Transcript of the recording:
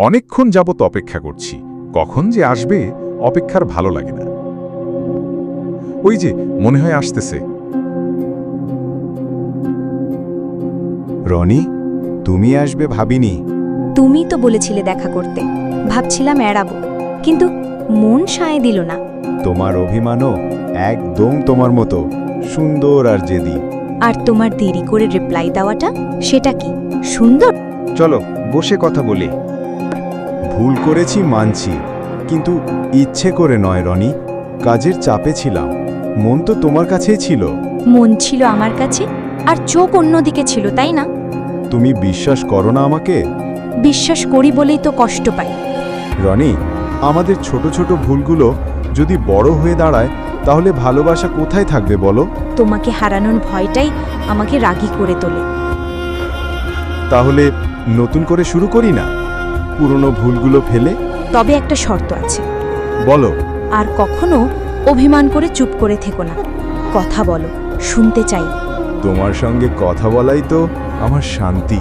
অনেকক্ষণ যাবত অপেক্ষা করছি, কখন যে আসবে অপেক্ষার ভালো লাগে না। ওই যে মনে হয় আসতেছে। রনি, তুমি আসবে ভাবিনি। তুমি তো বলেছিলে দেখা করতে, ভাবছিলাম এড়াবো, কিন্তু মন সায় দিল না। তোমার অভিমানও একদম তোমার মতো সুন্দর আর জেদি। আর তোমার দেরি করে রিপ্লাই দেওয়াটা, সেটা কি সুন্দর? চলো বসে কথা বলি। ভুল করেছি মানছি, কিন্তু ইচ্ছে করে নয় রনি। কাজের চাপে ছিলাম, মন তো তোমার কাছেই ছিল। মন ছিল আমার কাছে, আর চোখ অন্যদিকে ছিল, তাই না? তুমি বিশ্বাস করো না আমাকে? বিশ্বাস করি বলেই তো কষ্ট পাই। রনি, আমাদের ছোট ছোট ভুলগুলো যদি বড় হয়ে দাঁড়ায়, তাহলে ভালোবাসা কোথায় থাকবে বলো? তোমাকে হারানোর ভয়টাই আমাকে রাগী করে তোলে। তাহলে নতুন করে শুরু করি না, পুরনো ভুলগুলো ফেলে? তবে একটা শর্ত আছে। বলো। আর কখনো অভিমান করে চুপ করে থেকো না, কথা বলো, শুনতে চাই। তোমার সঙ্গে কথা বলাই তো আমার শান্তি।